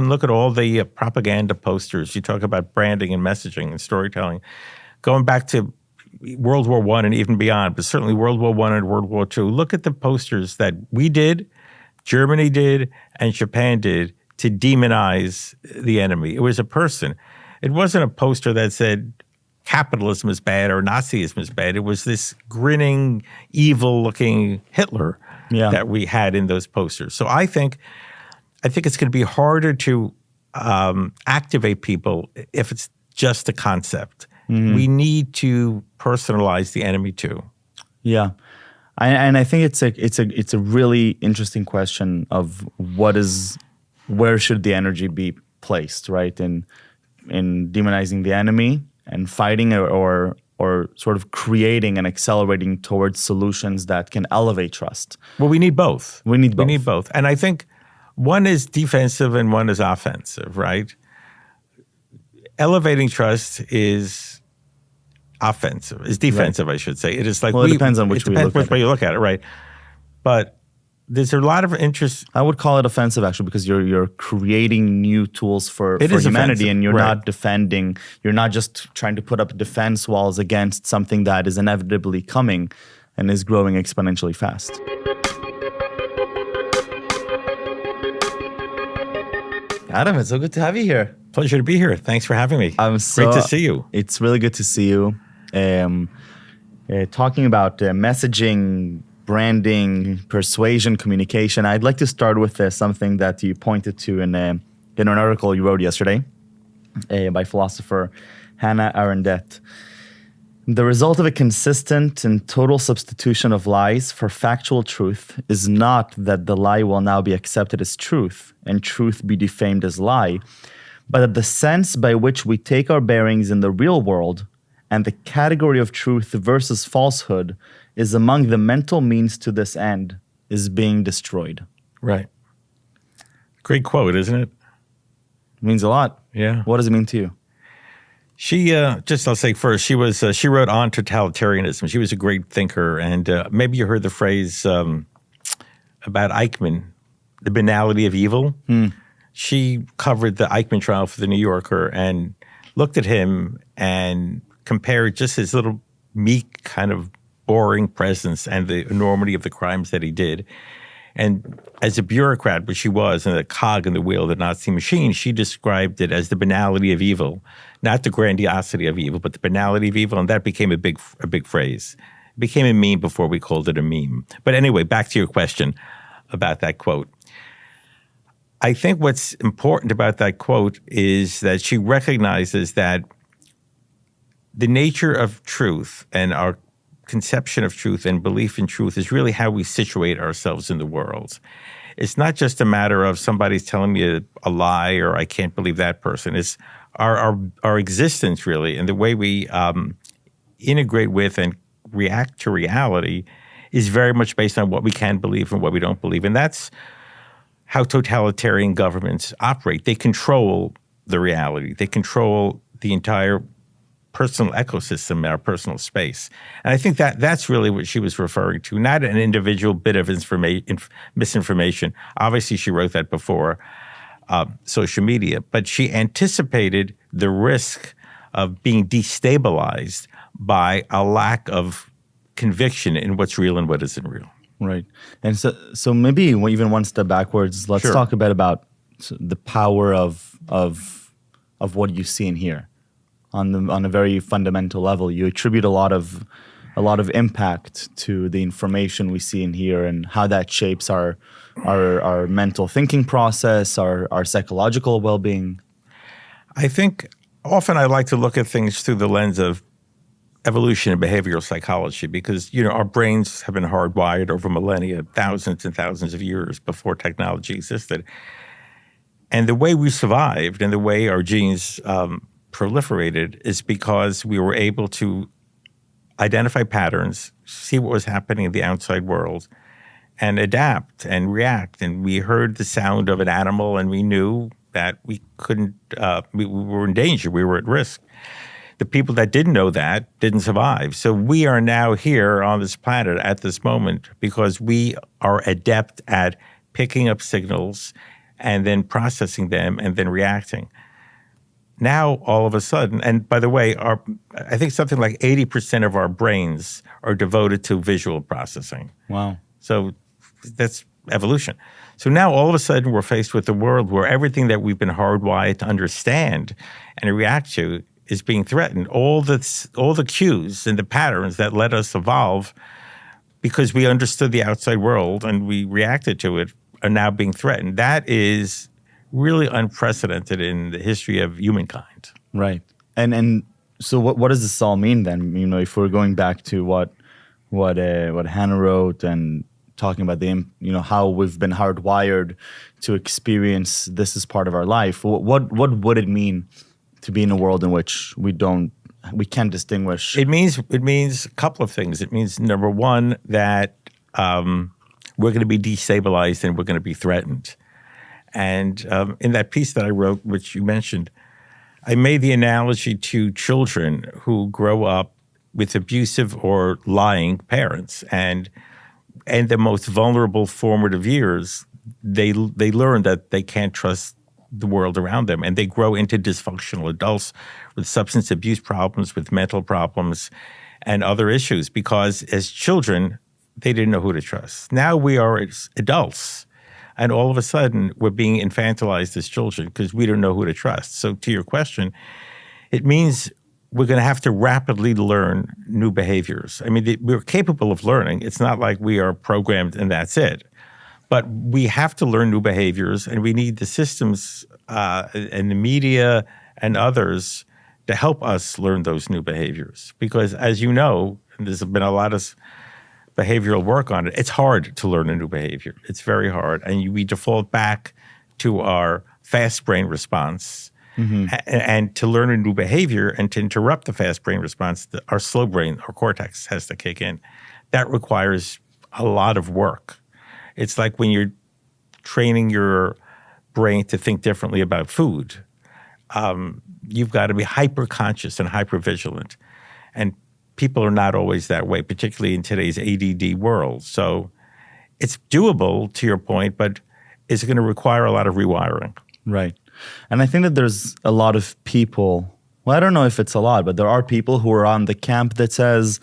And look at all the propaganda posters. You talk about branding and messaging and storytelling. Going back to World War I and even beyond, but certainly World War I and World War II, look at the posters that we did, Germany did, and Japan did to demonize the enemy. It was a person. It wasn't a poster that said capitalism is bad or Nazism is bad. It was this grinning, evil-looking Hitler that we had in those posters. So I think it's going to be harder to activate people if it's just a concept. Mm-hmm. We need to personalize the enemy too. Yeah, and I think it's a really interesting question of where should the energy be placed, right? In demonizing the enemy and fighting or sort of creating and accelerating towards solutions that can elevate trust. Well, we need both. We need both. And I think one is defensive and one is offensive, right? Elevating trust is offensive. It's defensive, right. I should say. It is like it depends on which way you look at it, right? But there's a lot of interest. I would call it offensive, actually, because you're creating new tools for humanity, offensive. And you're not defending. You're not just trying to put up defense walls against something that is inevitably coming and is growing exponentially fast. Adam, it's so good to have you here. Pleasure to be here. Thanks for having me. Great to see you. It's really good to see you. Talking about messaging, branding, persuasion, communication, I'd like to start with something that you pointed to in an article you wrote yesterday by philosopher Hannah Arendt. The result of a consistent and total substitution of lies for factual truth is not that the lie will now be accepted as truth and truth be defamed as lie, but that the sense by which we take our bearings in the real world and the category of truth versus falsehood is among the mental means to this end is being destroyed. Right. Great quote, isn't it? It means a lot. Yeah. What does it mean to you? I'll say first, she wrote on totalitarianism. She was a great thinker, and maybe you heard the phrase about Eichmann, the banality of evil. She covered the Eichmann trial for the New Yorker and looked at him and compared just his little meek, kind of boring presence and the enormity of the crimes that he did. And as a bureaucrat, which she was, and a cog in the wheel of the Nazi machine, she described it as the banality of evil, not the grandiosity of evil, but the banality of evil. And that became a big phrase. It became a meme before we called it a meme. But anyway, back to your question about that quote. I think what's important about that quote is that she recognizes that the nature of truth and our conception of truth and belief in truth is really how we situate ourselves in the world. It's not just a matter of somebody's telling me a lie or I can't believe that person. It's our existence, really, and the way we integrate with and react to reality is very much based on what we can believe and what we don't believe. And that's how totalitarian governments operate. They control the reality. They control the entire personal ecosystem, our personal space. And I think that's really what she was referring to, not an individual bit of misinformation. Obviously, she wrote that before social media, but she anticipated the risk of being destabilized by a lack of conviction in what's real and what isn't real. Right. And so maybe even one step backwards, let's talk a bit about the power of what you see and hear. On a very fundamental level, you attribute a lot of impact to the information we see and hear, and how that shapes our mental thinking process, our psychological well-being. I think often I like to look at things through the lens of evolution and behavioral psychology, because our brains have been hardwired over millennia, thousands and thousands of years before technology existed, and the way we survived and the way our genes proliferated is because we were able to identify patterns, see what was happening in the outside world, and adapt and react. And we heard the sound of an animal, and we knew that we couldn't, we were in danger, we were at risk. The people that didn't know that didn't survive. So we are now here on this planet at this moment because we are adept at picking up signals and then processing them and then reacting. Now, all of a sudden, and by the way, I think something like 80% of our brains are devoted to visual processing. Wow. So that's evolution. So now all of a sudden we're faced with a world where everything that we've been hardwired to understand and react to is being threatened. All the cues and the patterns that let us evolve because we understood the outside world and we reacted to it are now being threatened. That is really unprecedented in the history of humankind. Right. And so what does this all mean then? You know, if we're going back to what Hannah wrote and talking about how we've been hardwired to experience this as part of our life, what would it mean to be in a world in which we can't distinguish? It means a couple of things. It means, number one, that we're going to be destabilized and we're going to be threatened. And in that piece that I wrote, which you mentioned, I made the analogy to children who grow up with abusive or lying parents. And in the most vulnerable formative years, they learn that they can't trust the world around them. And they grow into dysfunctional adults with substance abuse problems, with mental problems, and other issues. Because as children, they didn't know who to trust. Now we are as adults. And all of a sudden, we're being infantilized as children because we don't know who to trust. So to your question, it means we're going to have to rapidly learn new behaviors. I mean, we're capable of learning. It's not like we are programmed and that's it. But we have to learn new behaviors, and we need the systems and the media and others to help us learn those new behaviors. Because as you know, and there's been a lot of behavioral work on it, it's hard to learn a new behavior. It's very hard. And we default back to our fast brain response. Mm-hmm. And to learn a new behavior and to interrupt the fast brain response, our slow brain, our cortex has to kick in. That requires a lot of work. It's like when you're training your brain to think differently about food. You've got to be hyper-conscious and hyper-vigilant. And people are not always that way, particularly in today's ADD world. So it's doable, to your point, but it's going to require a lot of rewiring. Right. And I think that there's a lot of people, well, I don't know if it's a lot, but there are people who are on the camp that says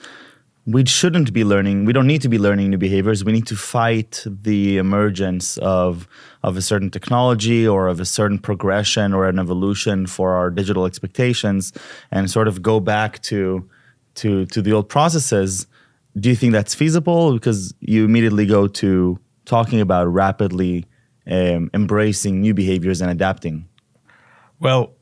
we shouldn't be learning, we don't need to be learning new behaviors. We need to fight the emergence of a certain technology or of a certain progression or an evolution for our digital expectations and sort of go back to the old processes. Do you think that's feasible? Because you immediately go to talking about rapidly embracing new behaviors and adapting. Well,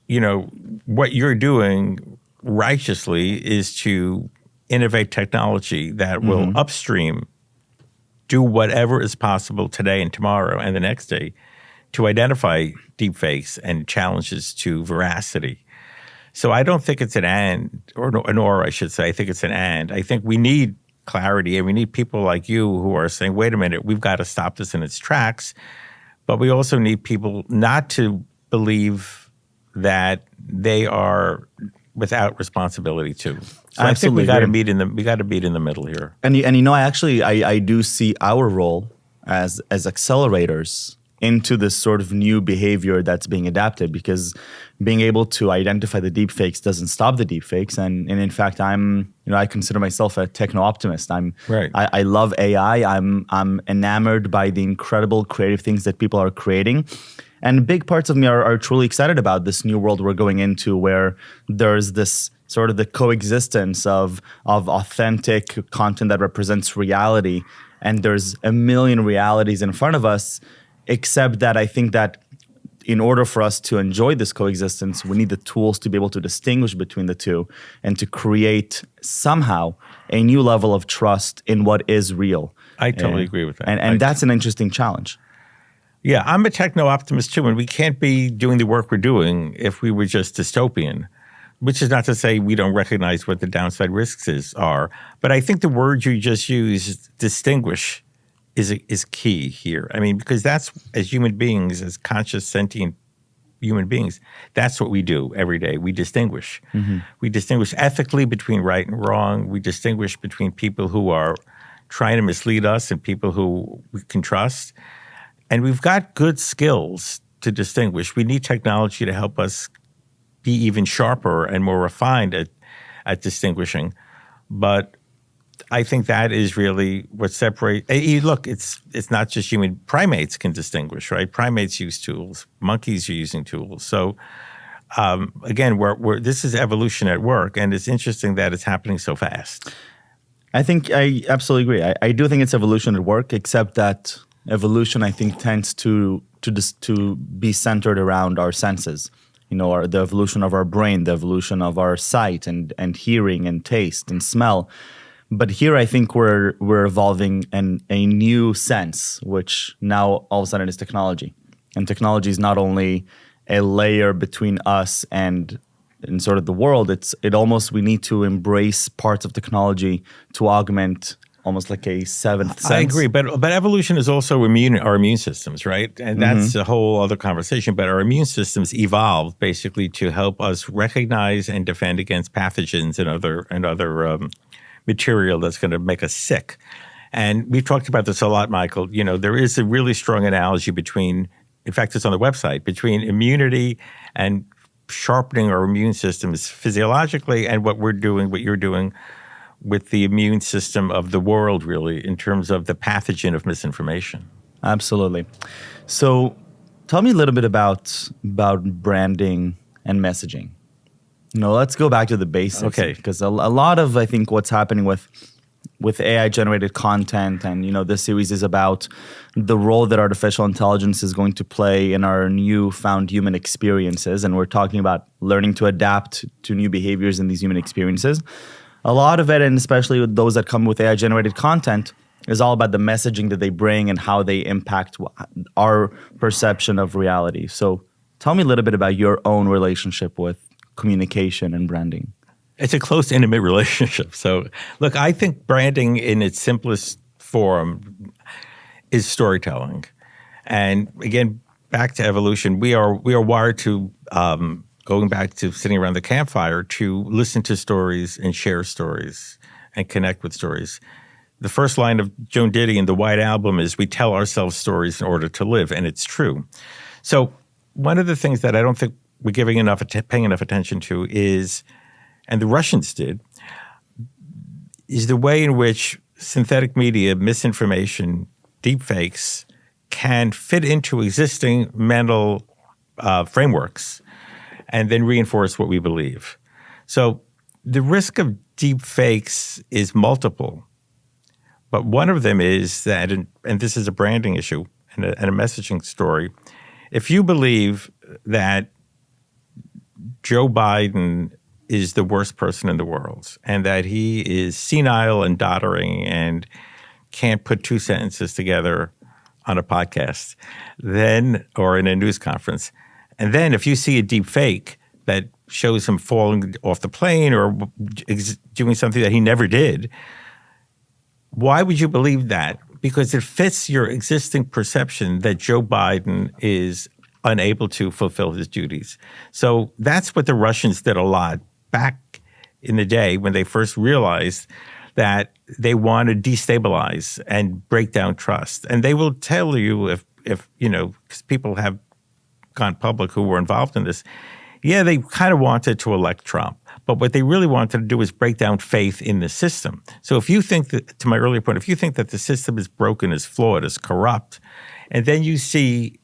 you know, what you're doing righteously is to innovate technology that will upstream do whatever is possible today and tomorrow and the next day to identify deepfakes and challenges to veracity. So I don't think it's an and, or an or, I should say. I think it's an and. I think we need clarity, and we need people like you who are saying, wait a minute, we've got to stop this in its tracks. But we also need people not to believe that they are without responsibility too. So I think we got to meet in the middle here. And you know, I do see our role as accelerators into this sort of new behavior that's being adapted, because being able to identify the deepfakes doesn't stop the deepfakes. And in fact, I consider myself a techno-optimist. I love AI. I'm enamored by the incredible creative things that people are creating. And big parts of me are truly excited about this new world we're going into, where there's this sort of the coexistence of authentic content that represents reality. And there's a million realities in front of us. Except that I think that in order for us to enjoy this coexistence, we need the tools to be able to distinguish between the two and to create somehow a new level of trust in what is real. I totally agree with that. And that's an interesting challenge. Yeah, I'm a techno-optimist too, and we can't be doing the work we're doing if we were just dystopian, which is not to say we don't recognize what the downside risks are. But I think the word you just used, distinguish, is key here. I mean, because that's, as human beings, as conscious, sentient human beings, that's what we do every day. We distinguish. Mm-hmm. We distinguish ethically between right and wrong. We distinguish between people who are trying to mislead us and people who we can trust. And we've got good skills to distinguish. We need technology to help us be even sharper and more refined at distinguishing. But I think that is really what separates. Look, it's not just human. Primates can distinguish, right? Primates use tools. Monkeys are using tools. So again, this is evolution at work, and it's interesting that it's happening so fast. I think I absolutely agree. I do think it's evolution at work, except that evolution, I think, tends to be centered around our senses. The evolution of our brain, the evolution of our sight and hearing and taste and smell. But here, I think we're evolving a new sense, which now all of a sudden is technology. And technology is not only a layer between us and sort of the world. We need to embrace parts of technology to augment almost like a seventh sense. I agree, but evolution is also our immune systems, right? And that's a whole other conversation. But our immune systems evolved basically to help us recognize and defend against pathogens and other material that's going to make us sick. And we've talked about this a lot, Michael. There is a really strong analogy between, in fact, it's on the website, between immunity and sharpening our immune systems physiologically and what you're doing with the immune system of the world, really, in terms of the pathogen of misinformation. Absolutely. So tell me a little bit about branding and messaging. Let's go back to the basics. Okay. Because a lot of, I think, what's happening with AI-generated content, and this series is about the role that artificial intelligence is going to play in our newfound human experiences, and we're talking about learning to adapt to new behaviors in these human experiences. A lot of it, and especially with those that come with AI-generated content, is all about the messaging that they bring and how they impact our perception of reality. So tell me a little bit about your own relationship with communication and branding. It's a close, intimate relationship. So, look, I think branding in its simplest form is storytelling. And again, back to evolution, we are wired to, going back to sitting around the campfire, to listen to stories and share stories and connect with stories. The first line of Joan Didion in the White Album is, "We tell ourselves stories in order to live," and it's true. So one of the things that I don't think we're paying enough attention to is, and the Russians did, is the way in which synthetic media, misinformation, deepfakes can fit into existing mental frameworks and then reinforce what we believe. So the risk of deepfakes is multiple, but one of them is that, and this is a branding issue and a messaging story, if you believe that Joe Biden is the worst person in the world and that he is senile and doddering and can't put two sentences together on a podcast, then, or in a news conference, and then if you see a deep fake that shows him falling off the plane or doing something that he never did, why would you believe that? Because it fits your existing perception that Joe Biden is unable to fulfill his duties. So that's what the Russians did a lot back in the day when they first realized that they want to destabilize and break down trust. And they will tell you if because people have gone public who were involved in this, yeah, they kind of wanted to elect Trump. But what they really wanted to do is break down faith in the system. So if you think that, to my earlier point, if you think that the system is broken, is flawed, is corrupt, and then you see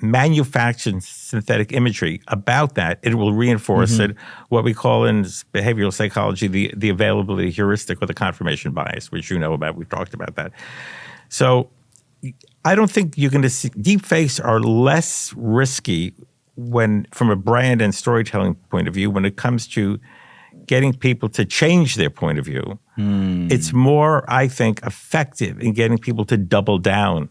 manufactured synthetic imagery about that, it will reinforce it, what we call in behavioral psychology the availability heuristic or the confirmation bias, which you know about. We've talked about that. So I don't think you're going to see – deepfakes are less risky from a brand and storytelling point of view when it comes to getting people to change their point of view. It's more, I think, effective in getting people to double down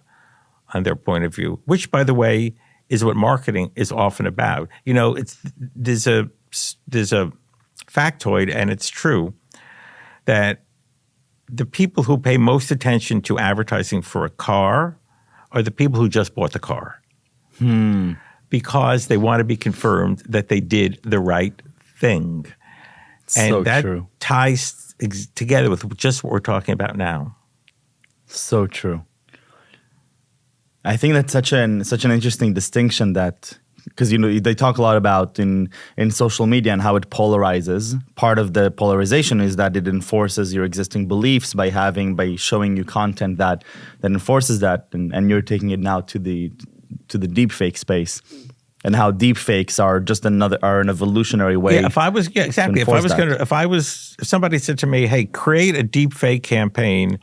on their point of view, which, by the way, is what marketing is often about. There's a factoid, and it's true, that the people who pay most attention to advertising for a car are the people who just bought the car. Because they want to be confirmed that they did the right thing. And so that true. Ties together with just what we're talking about now. So true. I think that's such an interesting distinction that, because they talk a lot about in social media and how it polarizes. Part of the polarization is that it enforces your existing beliefs by showing you content that enforces that, and you're taking it now to the deepfake space, and how deepfakes are just an evolutionary way. Yeah, exactly. If somebody said to me, "Hey, create a deepfake campaign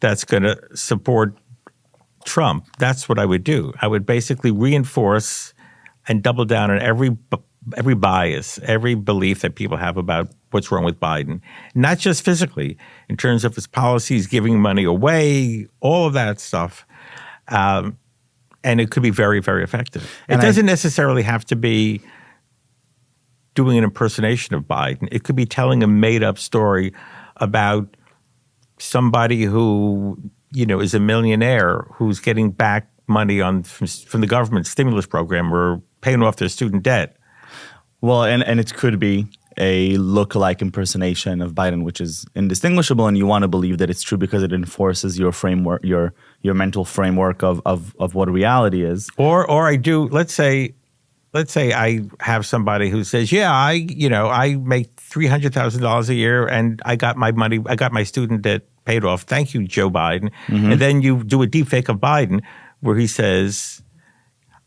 that's going to support Trump," that's what I would do. I would basically reinforce and double down on every bias, every belief that people have about what's wrong with Biden, not just physically, in terms of his policies, giving money away, all of that stuff. And it could be very, very effective. It doesn't necessarily have to be doing an impersonation of Biden. It could be telling a made-up story about somebody who, is a millionaire who's getting back money from the government stimulus program or paying off their student debt. Well, and it could be a look-alike impersonation of Biden, which is indistinguishable, and you want to believe that it's true because it enforces your framework, your mental framework of what reality is. Or I do. Let's say I have somebody who says, "Yeah, I make $300,000 a year, and I got my student debt paid off. Thank you, Joe Biden." Mm-hmm. And then you do a deepfake of Biden where he says,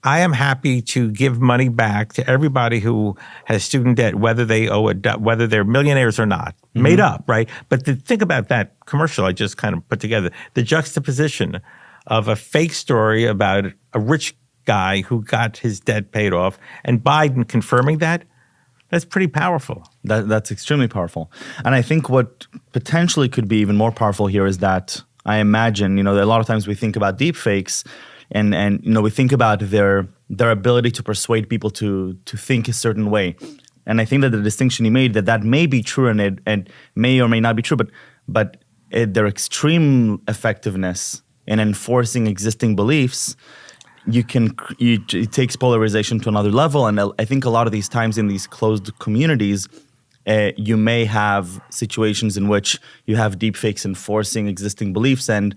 "I am happy to give money back to everybody who has student debt, whether whether they're millionaires or not." Mm-hmm. Made up, right? But think about that commercial I just kind of put together. The juxtaposition of a fake story about a rich guy who got his debt paid off and Biden confirming that's pretty powerful. That's extremely powerful. And I think what potentially could be even more powerful here is that I imagine, a lot of times we think about deepfakes and we think about their ability to persuade people to think a certain way. And I think that the distinction you made, that may be true and may or may not be true, but their extreme effectiveness in enforcing existing beliefs, it takes polarization to another level. And I think a lot of these times in these closed communities, you may have situations in which you have deepfakes enforcing existing beliefs, and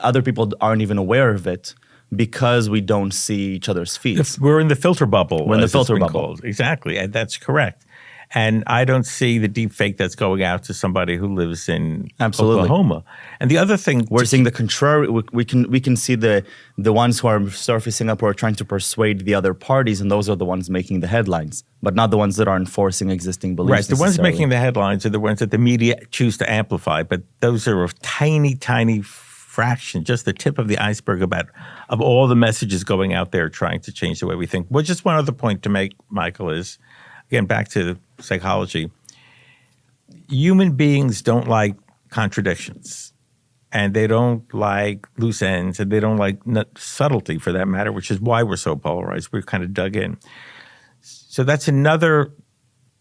other people aren't even aware of it because we don't see each other's feeds. We're in the filter bubble. We're in the filter bubble. Called. Exactly, and that's correct. And I don't see the deepfake that's going out to somebody who lives in Oklahoma. And the other thing, we're seeing the contrary. We can see the ones who are surfacing up, who are trying to persuade the other parties, and those are the ones making the headlines, but not the ones that are enforcing existing beliefs. Right, the ones making the headlines are the ones that the media choose to amplify, but those are a tiny, tiny fraction, just the tip of the iceberg of all the messages going out there trying to change the way we think. Well, just one other point to make, Michael, is, again, back to psychology. Human beings don't like contradictions, and they don't like loose ends, and they don't like subtlety, for that matter, which is why we're so polarized. We're kind of dug in. So that's another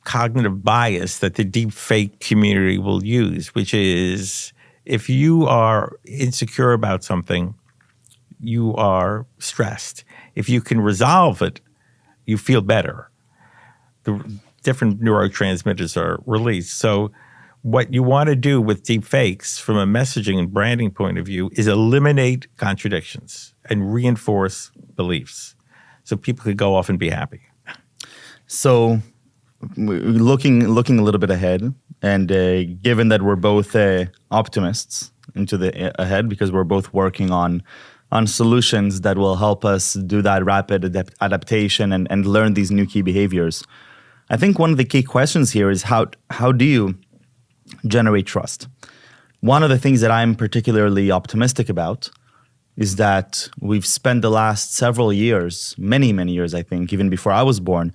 cognitive bias that the deepfake community will use, which is, if you are insecure about something, you are stressed. If you can resolve it, you feel better. The different neurotransmitters are released. So what you want to do with deepfakes from a messaging and branding point of view is eliminate contradictions and reinforce beliefs so people could go off and be happy. So looking a little bit ahead, and given that we're both optimists into the ahead, because we're both working on solutions that will help us do that rapid adaptation and learn these new key behaviors, I think one of the key questions here is how do you generate trust? One of the things that I'm particularly optimistic about is that we've spent the last several years, many, many years, I think, even before I was born,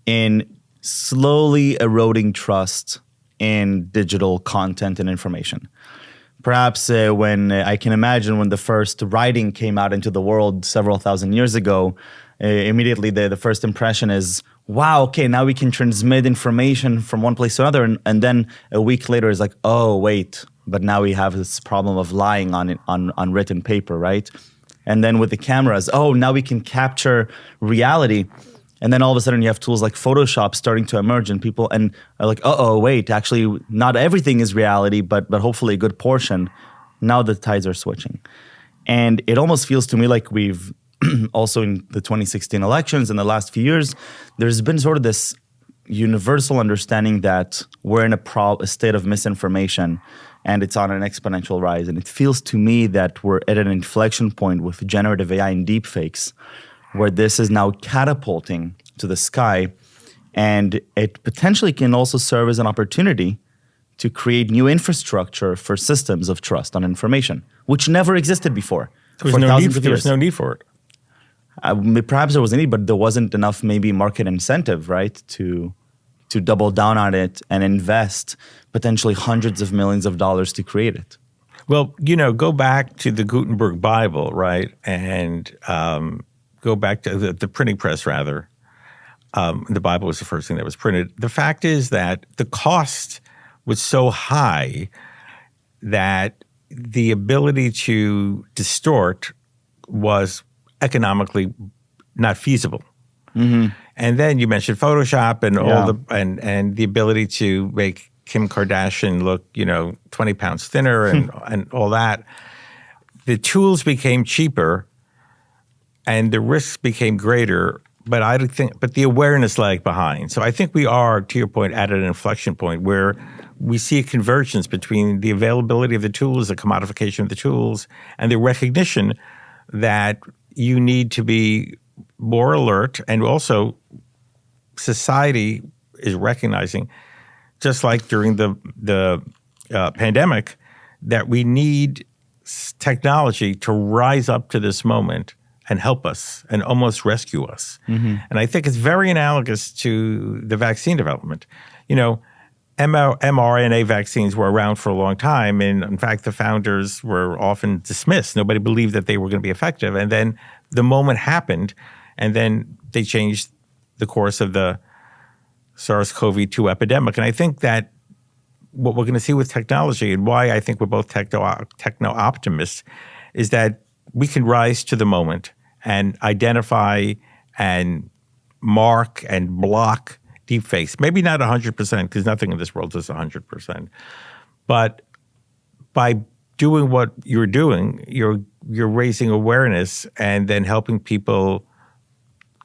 in slowly eroding trust in digital content and information. Perhaps when I can imagine when the first writing came out into the world several thousand years ago, immediately the first impression is, wow, okay, now we can transmit information from one place to another. And then a week later is like, oh, wait, but now we have this problem of lying on written paper, right? And then with the cameras, oh, now we can capture reality. And then all of a sudden you have tools like Photoshop starting to emerge, and people are like, wait, actually not everything is reality, but hopefully a good portion. Now the tides are switching. And it almost feels to me like we've also in the 2016 elections in the last few years, there's been sort of this universal understanding that we're in a state of misinformation and it's on an exponential rise. And it feels to me that we're at an inflection point with generative AI and deepfakes, where this is now catapulting to the sky. And it potentially can also serve as an opportunity to create new infrastructure for systems of trust on information, which never existed before. There was no need for it. Perhaps there was a need, but there wasn't enough maybe market incentive, right, to double down on it and invest potentially hundreds of millions of dollars to create it. Well, go back to the Gutenberg Bible, right, and go back to the printing press, rather. The Bible was the first thing that was printed. The fact is that the cost was so high that the ability to distort was economically not feasible. Mm-hmm. And then you mentioned Photoshop and all and the ability to make Kim Kardashian look, 20 pounds thinner and all that. The tools became cheaper and the risks became greater, but the awareness lagged behind. So I think we are, to your point, at an inflection point where we see a convergence between the availability of the tools, the commodification of the tools, and the recognition that you need to be more alert, and also society is recognizing, just like during the pandemic, that we need technology to rise up to this moment and help us and almost rescue us. Mm-hmm. And I think it's very analogous to the vaccine development. mRNA vaccines were around for a long time, and in fact, the founders were often dismissed. Nobody believed that they were going to be effective. And then the moment happened, and then they changed the course of the SARS-CoV-2 epidemic. And I think that what we're going to see with technology, and why I think we're both techno-optimists, is that we can rise to the moment and identify and mark and block deepfakes. Maybe not 100%, because nothing in this world is 100%. But by doing what you're doing, you're raising awareness and then helping people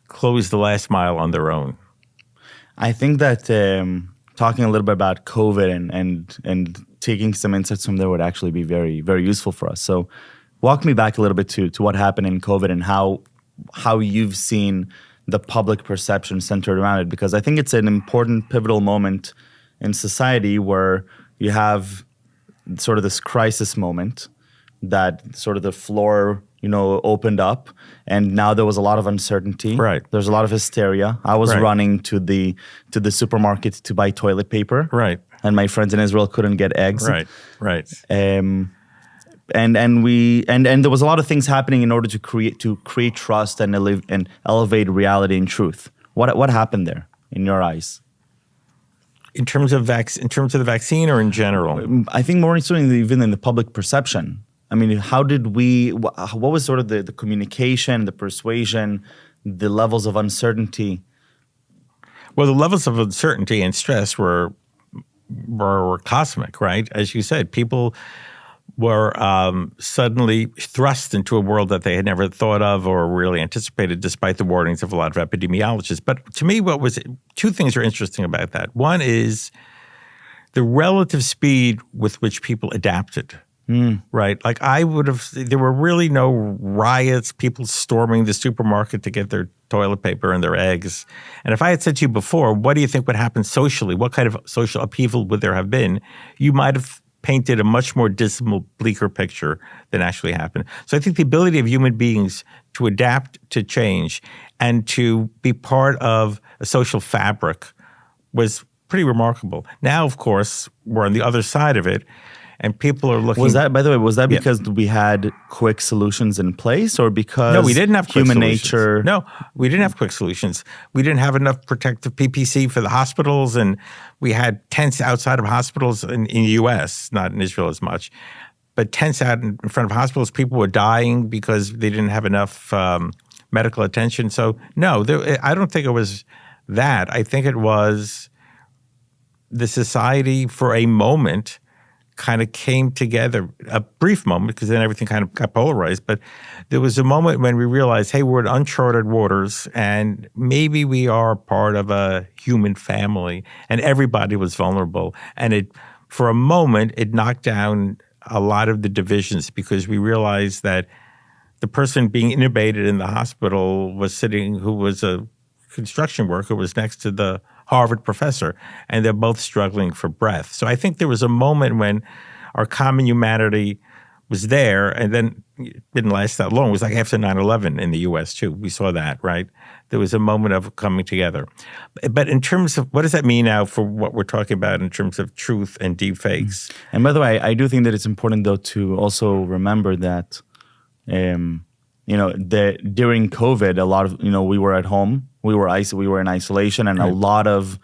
close the last mile on their own. I think that talking a little bit about COVID and taking some insights from there would actually be very, very useful for us. So walk me back a little bit to what happened in COVID and how you've seen the public perception centered around it, because I think it's an important pivotal moment in society where you have sort of this crisis moment that sort of the floor, opened up, and now there was a lot of uncertainty. Right. There's a lot of hysteria. I was running to the supermarket to buy toilet paper. Right. And my friends in Israel couldn't get eggs. Right. And there was a lot of things happening in order to create trust and elevate reality and truth. What happened there in your eyes? In terms of the vaccine, or in general? I think more so even in the public perception. I mean, what was sort of the communication, the persuasion, the levels of uncertainty? Well, the levels of uncertainty and stress were cosmic, right? As you said, people were suddenly thrust into a world that they had never thought of or really anticipated, despite the warnings of a lot of epidemiologists. But to me, two things are interesting about that. One is the relative speed with which people adapted, right? Like there were really no riots, people storming the supermarket to get their toilet paper and their eggs. And if I had said to you before, what do you think would happen socially? What kind of social upheaval would there have been? You might have painted a much more dismal, bleaker picture than actually happened. So I think the ability of human beings to adapt to change and to be part of a social fabric was pretty remarkable. Now, of course, we're on the other side of it, and people are looking. By the way, because we had quick solutions in place, or because no, we didn't have quick human solutions. nature? No, we didn't have quick solutions. We didn't have enough protective PPC for the hospitals, and we had tents outside of hospitals in the U.S., not in Israel as much, but tents out in front of hospitals. People were dying because they didn't have enough medical attention. So no, I don't think it was that. I think it was the society for a moment kind of came together, a brief moment, because then everything kind of got polarized. But there was a moment when we realized, hey, we're in uncharted waters, and maybe we are part of a human family, and everybody was vulnerable. And for a moment, it knocked down a lot of the divisions, because we realized that the person being intubated in the hospital who was a construction worker, was next to the Harvard professor, and they're both struggling for breath. So I think there was a moment when our common humanity was there, and then it didn't last that long. It was like after 9/11 in the U.S. too. We saw that, right? There was a moment of coming together. But in terms of, what does that mean now for what we're talking about in terms of truth and deep fakes? And by the way, I do think that it's important, though, to also remember that, during COVID, a lot of, we were at home, we were in isolation, and right. A lot of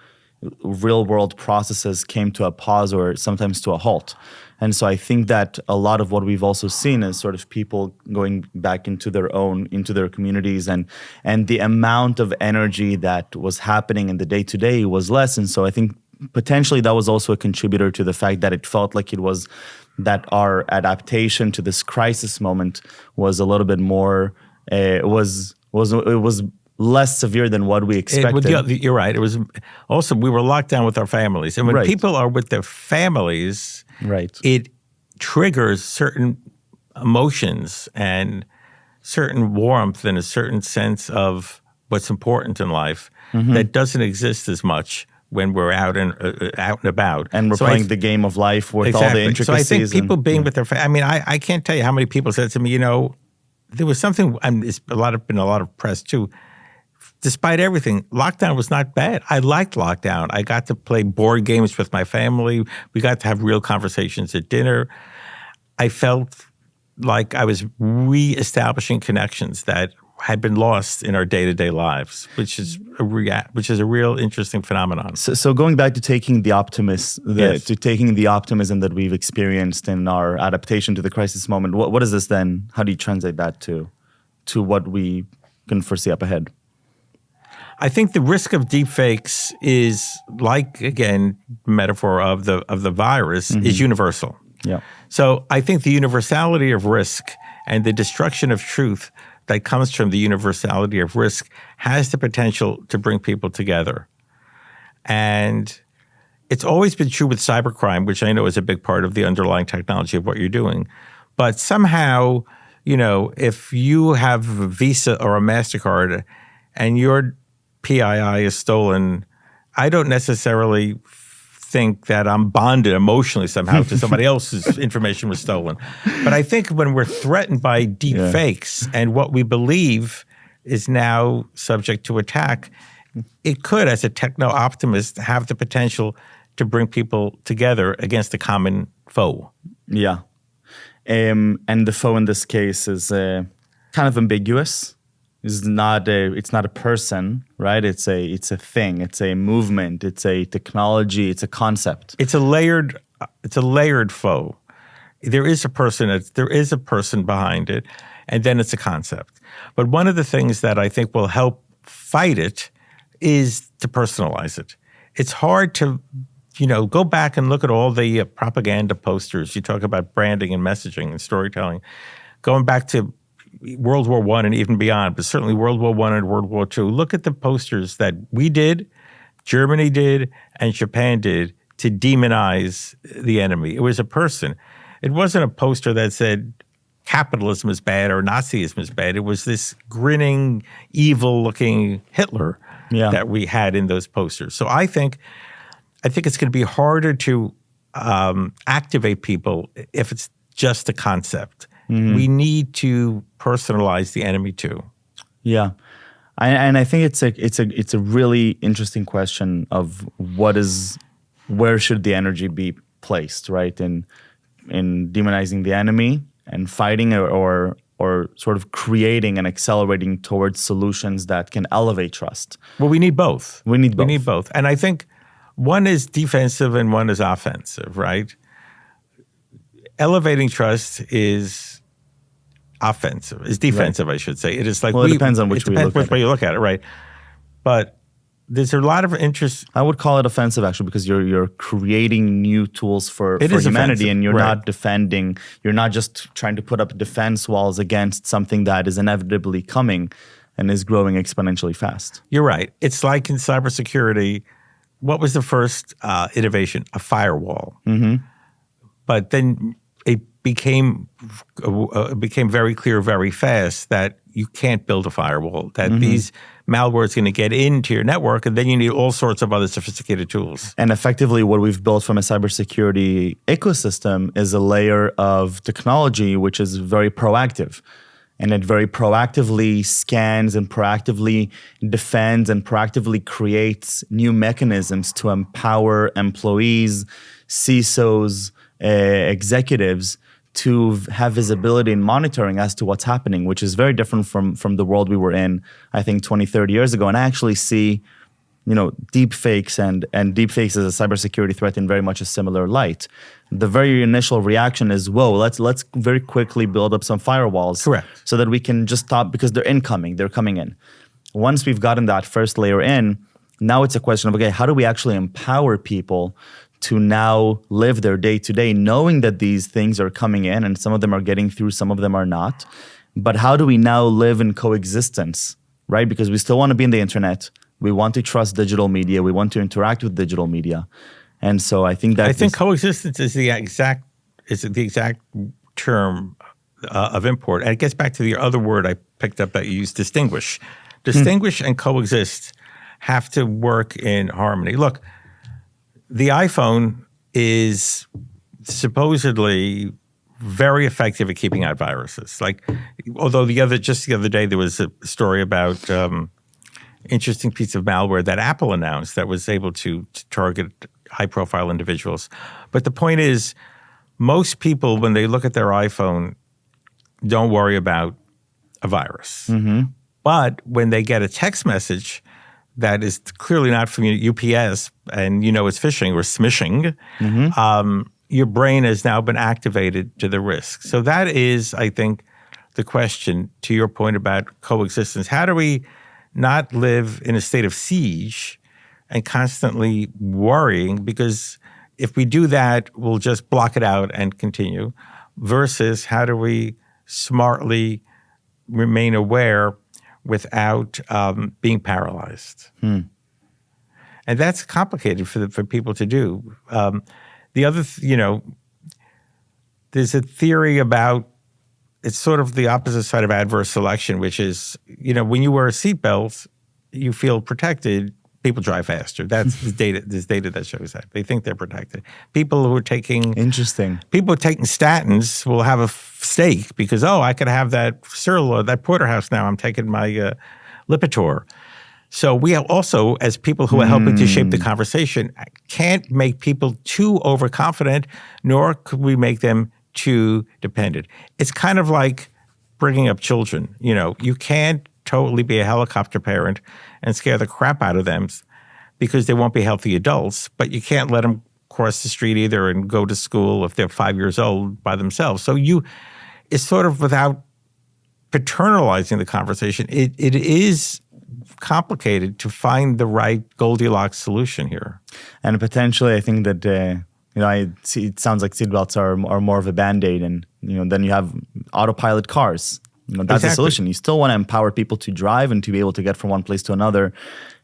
real world processes came to a pause or sometimes to a halt. And so I think that a lot of what we've also seen is sort of people going back into their communities, and the amount of energy that was happening in the day-to-day was less. And so I think potentially that was also a contributor to the fact that it felt like it was that our adaptation to this crisis moment was a little bit more, it was less severe than what we expected. You're right. It was also, we were locked down with our families. And when right. people are with their families, right. it triggers certain emotions and certain warmth and a certain sense of what's important in life that doesn't exist as much when we're out and about. And we're playing the game of life with all the intricacies. So I think people being with their family, I mean, I can't tell you how many people said to me, there was something, and it's been a lot of press too. Despite everything, lockdown was not bad. I liked lockdown. I got to play board games with my family. We got to have real conversations at dinner. I felt like I was reestablishing connections that had been lost in our day-to-day lives, which is a real interesting phenomenon. So going back to taking the Yes. to taking the optimism that we've experienced in our adaptation to the crisis moment, what is this then? How do you translate that to what we can foresee up ahead? I think the risk of deepfakes is, like, again, metaphor of the virus, is universal. Yeah. So I think the universality of risk and the destruction of truth that comes from the universality of risk has the potential to bring people together. And it's always been true with cybercrime, which I know is a big part of the underlying technology of what you're doing. But somehow, if you have a Visa or a MasterCard and your PII is stolen, I don't necessarily think that I'm bonded emotionally somehow to somebody else's information was stolen. But I think when we're threatened by deep fakes and what we believe is now subject to attack, it could, as a techno-optimist, have the potential to bring people together against a common foe. Yeah. And the foe in this case is kind of ambiguous. It's not a person, right? It's a thing. It's a movement. It's a technology. It's a concept. It's a layered foe. There is a person behind it, and then it's a concept. But one of the things that I think will help fight it is to personalize it. It's hard to, go back and look at all the propaganda posters. You talk about branding and messaging and storytelling. Going back to World War I and even beyond, but certainly World War I and World War II. Look at the posters that we did, Germany did, and Japan did to demonize the enemy. It was a person. It wasn't a poster that said capitalism is bad or Nazism is bad. It was this grinning, evil-looking Hitler that we had in those posters. So I think it's going to be harder to activate people if it's just a concept. We need to personalize the enemy too. Yeah, and I think it's a really interesting question of where should the energy be placed, right? In demonizing the enemy and fighting or sort of creating and accelerating towards solutions that can elevate trust. Well, we need both. We need both, and I think one is defensive and one is offensive, right? Elevating trust is offensive. It's defensive, right. I should say. It is like it depends on which way you look at it. You look at it, right? But there's a lot of interest. I would call it offensive, actually, because you're creating new tools for It is humanity, offensive, and you're right. not defending. You're not just trying to put up defense walls against something that is inevitably coming and is growing exponentially fast. You're right. It's like in cybersecurity. What was the first innovation? A firewall. Mm-hmm. But then it became very clear very fast that you can't build a firewall, that these malware is going to get into your network, and then you need all sorts of other sophisticated tools. And effectively, what we've built from a cybersecurity ecosystem is a layer of technology which is very proactive. And it very proactively scans and proactively defends and proactively creates new mechanisms to empower employees, CISOs, executives to have visibility and monitoring as to what's happening, which is very different from the world we were in, I think, 20, 30 years ago. And I actually see, deep fakes and deep fakes as a cybersecurity threat in very much a similar light. The very initial reaction is, whoa, let's very quickly build up some firewalls. Correct. So that we can just stop, because they're coming in. Once we've gotten that first layer in, now it's a question of, okay, how do we actually empower people to now live their day-to-day knowing that these things are coming in, and some of them are getting through, some of them are not. But how do we now live in coexistence, right? Because we still want to be in the internet. We want to trust digital media. We want to interact with digital media. And so I think coexistence is the exact term of import. And it gets back to the other word I picked up that you used, distinguish. Distinguish and coexist have to work in harmony. Look, the iPhone is supposedly very effective at keeping out viruses. Although the other day there was a story about interesting piece of malware that Apple announced that was able to target high-profile individuals. But the point is, most people, when they look at their iPhone, don't worry about a virus. Mm-hmm. But when they get a text message that is clearly not from UPS, and it's phishing or smishing, your brain has now been activated to the risk. So that is, I think, the question to your point about coexistence. How do we not live in a state of siege and constantly worrying? Because if we do that, we'll just block it out and continue. Versus how do we smartly remain aware without being paralyzed? And that's complicated for people to do. The other, there's a theory about, it's sort of the opposite side of adverse selection, which is, when you wear a seatbelt, you feel protected. People drive faster. That's the data. There's data that shows that. They think they're protected. People who are taking statins will have a steak because, I could have that cereal or that porterhouse now. I'm taking my Lipitor. So we also, as people who are helping to shape the conversation, can't make people too overconfident, nor could we make them too dependent. It's kind of like bringing up children. You can't totally be a helicopter parent and scare the crap out of them because they won't be healthy adults, but you can't let them cross the street either and go to school if they're 5 years old by themselves. So it's sort of without paternalizing the conversation, it is complicated to find the right Goldilocks solution here. And potentially, I think that it sounds like seatbelts are more of a Band-Aid, and then you have autopilot cars. That's the solution. You still want to empower people to drive and to be able to get from one place to another.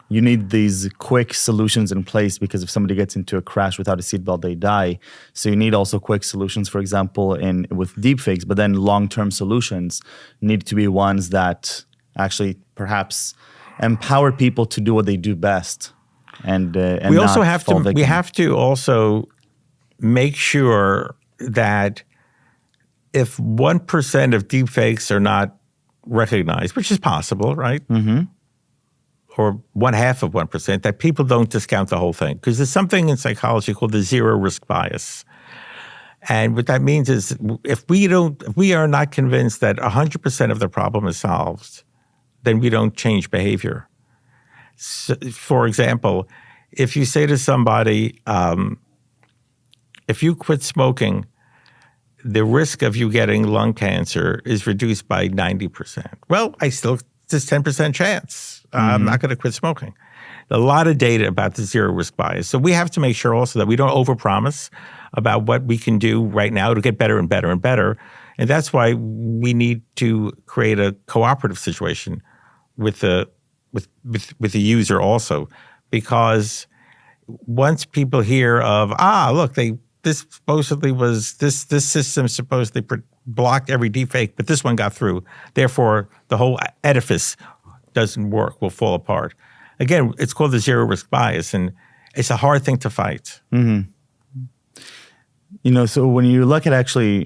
You need these quick solutions in place because if somebody gets into a crash without a seatbelt, they die. So you need also quick solutions, for example, with deepfakes. But then long-term solutions need to be ones that actually perhaps empower people to do what they do best. And we also have to also make sure that if 1% of deepfakes are not recognized, which is possible, right? Mm-hmm. Or 0.5%, that people don't discount the whole thing. Because there's something in psychology called the zero risk bias. And what that means is if we are not convinced that 100% of the problem is solved, then we don't change behavior. So, for example, if you say to somebody, if you quit smoking, the risk of you getting lung cancer is reduced by 90%. Well, there's 10% chance. I'm not going to quit smoking. a lot of data about the zero risk bias. So we have to make sure also that we don't overpromise about what we can do right now to get better and better and better. And that's why we need to create a cooperative situation with the user also, because once people hear of look, this system supposedly blocked every deepfake, but this one got through. Therefore, the whole edifice doesn't work, will fall apart. Again, it's called the zero risk bias, and it's a hard thing to fight. Mm-hmm. So when you look at actually,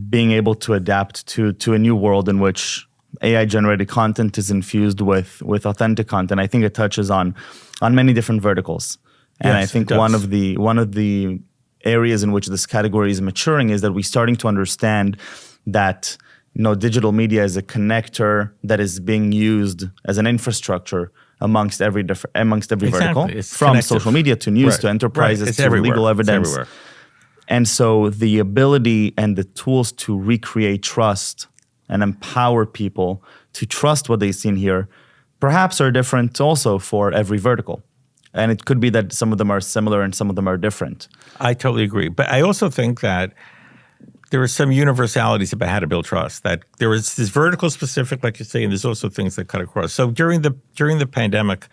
being able to adapt to a new world in which AI-generated content is infused with authentic content, I think it touches on many different verticals. And Yes, I think it does. one of the areas in which this category is maturing is that we're starting to understand that digital media is a connector that is being used as an infrastructure amongst every vertical, It's from connective. social media to news Right. to enterprises Right. It's to everywhere. legal It's evidence. everywhere. And so the ability and the tools to recreate trust and empower people to trust what they see and hear perhaps are different also for every vertical. And it could be that some of them are similar and some of them are different. I totally agree. But I also think that there are some universalities about how to build trust, that there is this vertical specific, like you say, and there's also things that cut across. So during the pandemic,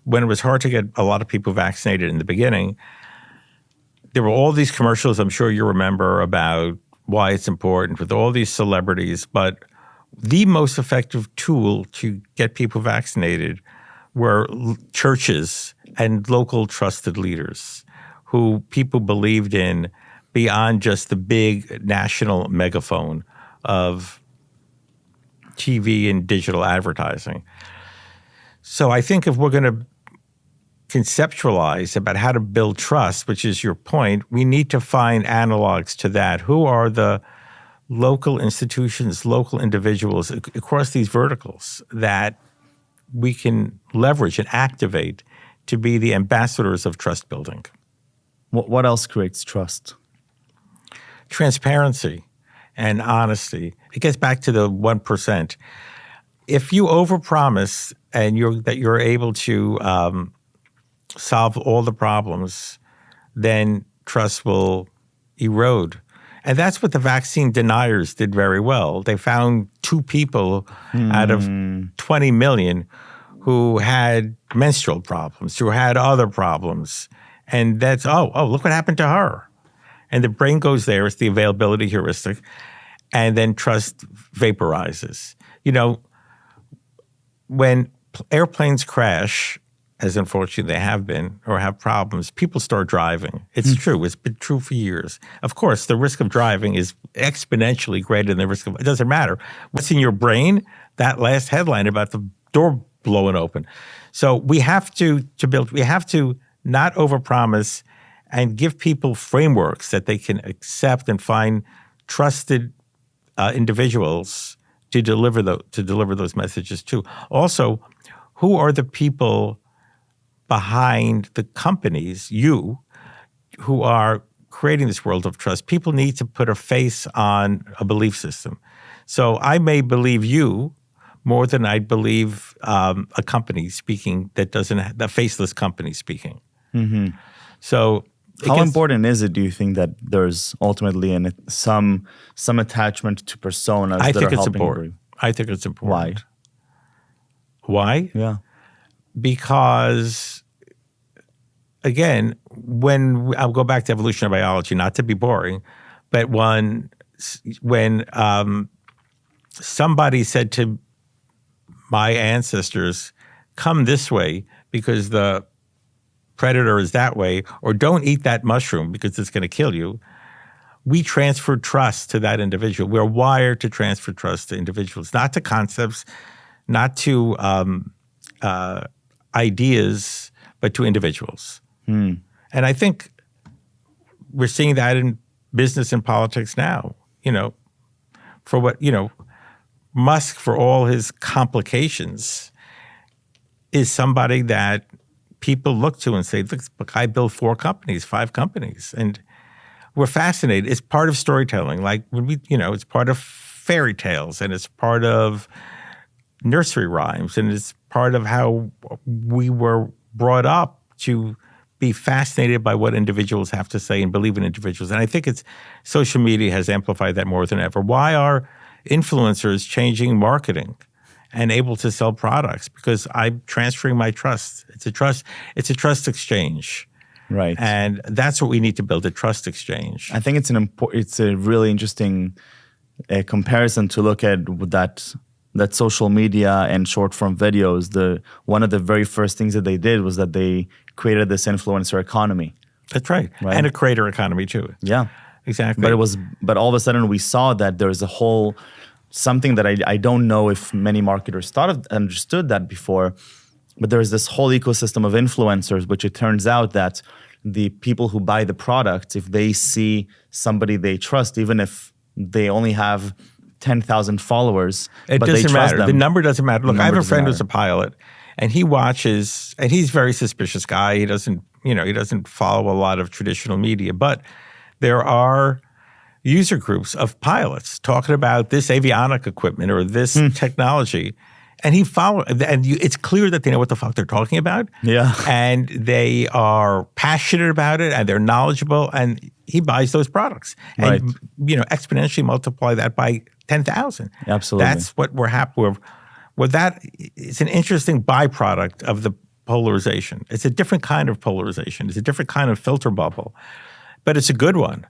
when it was hard to get a lot of people vaccinated in the beginning, there were all these commercials, I'm sure you remember, about why it's important with all these celebrities. But the most effective tool to get people vaccinated were churches and local trusted leaders who people believed in beyond just the big national megaphone of TV and digital advertising. So I think if we're going to conceptualize about how to build trust, which is your point, we need to find analogs to that. Who are the local institutions, local individuals across these verticals that we can leverage and activate to be the ambassadors of trust building? What else creates trust? Transparency and honesty. It gets back to the 1%. If you overpromise and you're able to solve all the problems, then trust will erode. And that's what the vaccine deniers did very well. They found 2 people out of 20 million who had menstrual problems, who had other problems. And that's, look what happened to her. And the brain goes there. It's the availability heuristic. And then trust vaporizes. When airplanes crash, as unfortunately they have been, or have problems, people start driving. It's true. It's been true for years. Of course, the risk of driving is exponentially greater than the risk of, it doesn't matter. What's in your brain? That last headline about the door blowing open. So we have to not overpromise and give people frameworks that they can accept and find trusted individuals to deliver those messages to. Also, who are the people behind the companies, who are creating this world of trust? People need to put a face on a belief system. So I may believe you more than I believe a company speaking that doesn't have, a faceless company speaking. Mm-hmm. So how important is it, do you think, that there's ultimately some attachment to personas I that think are it's helping important. I think it's important. Why? Yeah. Because, again, I'll go back to evolutionary biology, not to be boring, but when somebody said to my ancestors, come this way because the predator is that way, or don't eat that mushroom because it's going to kill you, we transfer trust to that individual. We're wired to transfer trust to individuals, not to concepts, not to ideas, but to individuals. And I think we're seeing that in business and politics now. Musk, for all his complications, is somebody that people look to and say, look, I built 4 companies, 5 companies. And we're fascinated. It's part of storytelling. Like when it's part of fairy tales, and it's part of nursery rhymes, and it's part of how we were brought up to be fascinated by what individuals have to say and believe in individuals. And I think social media has amplified that more than ever. Why are influencers changing marketing and able to sell products? Because I'm transferring my trust. It's a trust exchange. Right. And that's what we need to build, a trust exchange. I think it's a really interesting comparison to look at that social media and short form videos. One of the very first things that they did was that they created this influencer economy. That's right. And a creator economy too. Yeah. Exactly. But all of a sudden we saw that there's a whole something that I don't know if many marketers understood that before, but there's this whole ecosystem of influencers, which it turns out that the people who buy the product, if they see somebody they trust, even if they only have 10,000 followers, it doesn't matter. The number doesn't matter. Look, I have a friend who's a pilot, and he watches, and he's a very suspicious guy. He doesn't follow a lot of traditional media, but there are user groups of pilots talking about this avionic equipment or this technology. And it's clear that they know what the fuck they're talking about. Yeah. And they are passionate about it and they're knowledgeable, and he buys those products. Right. And, exponentially multiply that by 10,000. Absolutely. That's what we're happy with. Well, that is an interesting byproduct of the polarization. It's a different kind of polarization. It's a different kind of filter bubble. But it's a good one,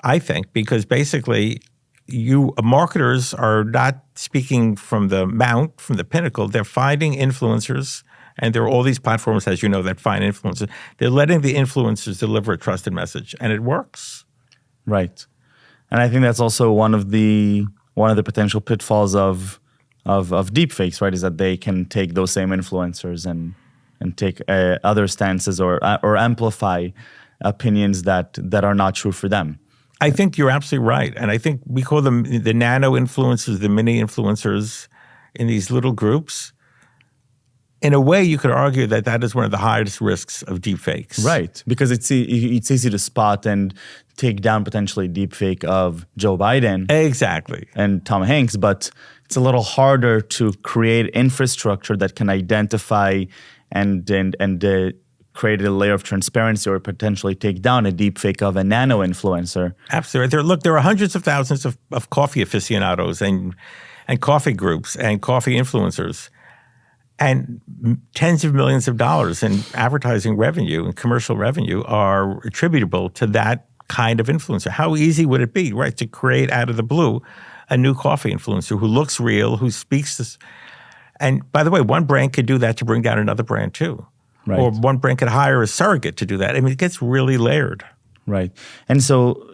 I think, because basically marketers are not speaking from the pinnacle. They're finding influencers, and there are all these platforms, as you know, that find influencers. They're letting the influencers deliver a trusted message, and it works. Right. And I think that's also one of the potential pitfalls of deepfakes, right? Is that they can take those same influencers and take other stances or amplify opinions that are not true for them. I think you're absolutely right. And I think we call them the nano influencers, the mini influencers in these little groups. In a way, you could argue that is one of the highest risks of deepfakes. Right, because it's easy to spot and take down potentially deepfake of Joe Biden. Exactly. And Tom Hanks, but it's a little harder to create infrastructure that can identify and create a layer of transparency or potentially take down a deepfake of a nano influencer. Absolutely. There are hundreds of thousands of coffee aficionados and coffee groups and coffee influencers, and tens of millions of dollars in advertising revenue and commercial revenue are attributable to that kind of influencer. How easy would it be, right, to create out of the blue a new coffee influencer who looks real, who speaks this? And by the way, one brand could do that to bring down another brand too. Right. Or one brand could hire a surrogate to do that. I mean, it gets really layered. Right. And so,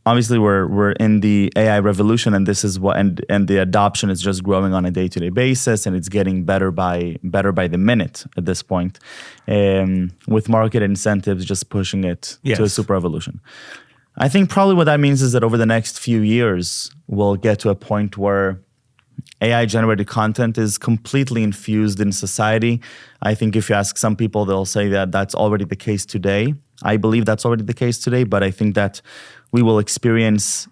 obviously we're in the AI revolution, and this is and the adoption is just growing on a day-to-day basis, and it's getting better by the minute at this point, with market incentives just pushing it to a super evolution. I think probably what that means is that over the next few years, we'll get to a point where AI-generated content is completely infused in society. I think if you ask some people, they'll say that that's already the case today. I believe that's already the case today, but I think that we will experience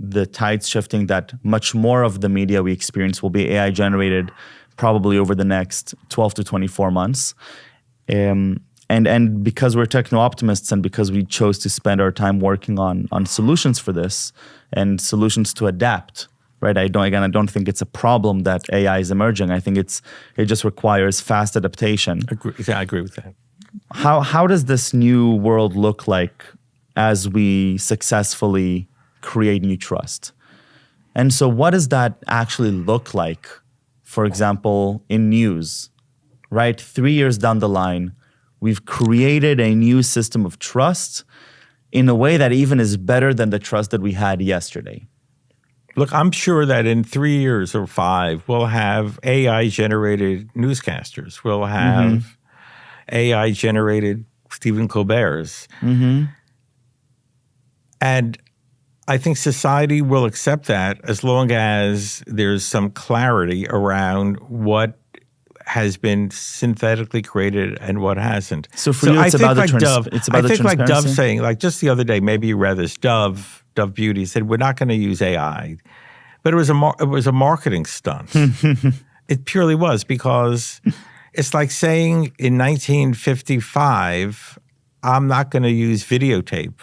the tides shifting, that much more of the media we experience will be AI-generated probably over the next 12 to 24 months. And because we're techno-optimists and because we chose to spend our time working on solutions for this and solutions to adapt, right? I don't think it's a problem that AI is emerging. I think it just requires fast adaptation. I agree with that. How does this new world look like as we successfully create new trust? And so what does that actually look like, for example, in news, right? 3 years down the line, we've created a new system of trust in a way that even is better than the trust that we had yesterday. Look, I'm sure that in 3 years or 5, we'll have AI-generated newscasters. We'll have AI-generated Stephen Colbert's. And I think society will accept that as long as there's some clarity around what has been synthetically created and what hasn't. So for you, it's about the transparency. I think like Dove saying, like just the other day, maybe you read this, Dove Beauty said, we're not going to use AI. But it was a marketing stunt. It purely was, because it's like saying in 1955, I'm not going to use videotape.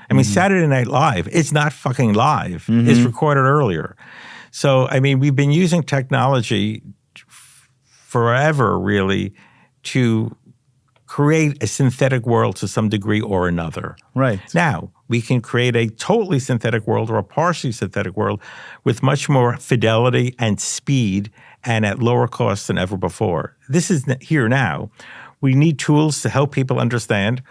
I mean, Saturday Night Live, it's not fucking live. It's recorded earlier. So, I mean, we've been using technology forever, really, to create a synthetic world to some degree or another. Right. Now, we can create a totally synthetic world or a partially synthetic world with much more fidelity and speed and at lower cost than ever before. This is here now. We need tools to help people understand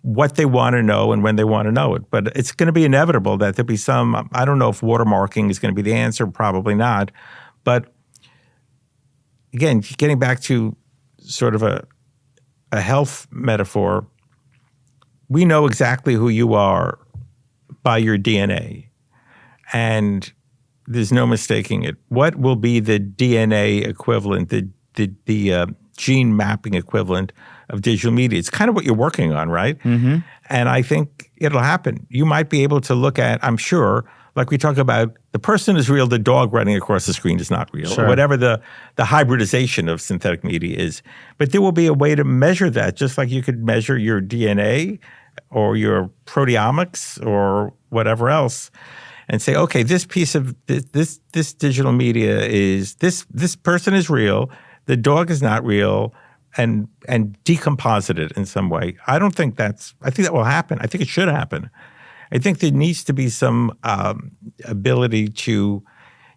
what they want to know and when they want to know it. But it's going to be inevitable that there'll be some, I don't know if watermarking is going to be the answer, probably not. But again, getting back to sort of a health metaphor, we know exactly who you are by your DNA, and there's no mistaking it. What will be the DNA equivalent, the gene mapping equivalent of digital media? It's kind of what you're working on, right? Mm-hmm. And I think it'll happen. You might be able to look at, I'm sure, like we talk about, the person is real, the dog running across the screen is not real, sure. or whatever the hybridization of synthetic media is. But there will be a way to measure that, just like you could measure your DNA or your proteomics or whatever else, and say, okay, this piece of this digital media is, this person is real, the dog is not real, and decomposite it in some way. I think that will happen. I think it should happen. I think there needs to be some ability to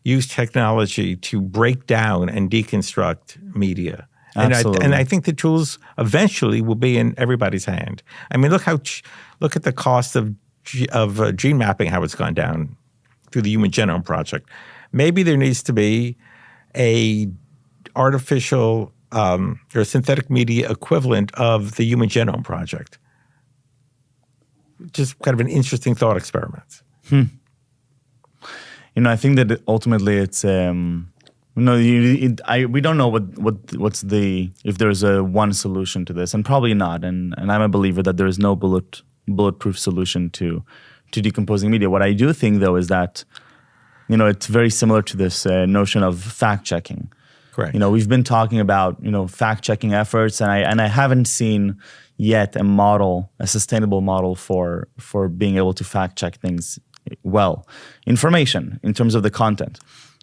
use technology to break down and deconstruct media. Absolutely. And I think the tools eventually will be in everybody's hand. I mean, look at the cost of gene mapping, how it's gone down through the Human Genome Project. Maybe there needs to be a artificial or synthetic media equivalent of the Human Genome Project. Just kind of an interesting thought experiment. I think that ultimately it's we don't know what's if there's a one solution to this, and probably not. And I'm a believer that there is no bulletproof solution to decomposing media. What I do think, though, is that it's very similar to this notion of fact checking. Correct. We've been talking about fact checking efforts, and I haven't seen yet a sustainable model for being able to fact check things well. Information in terms of the content.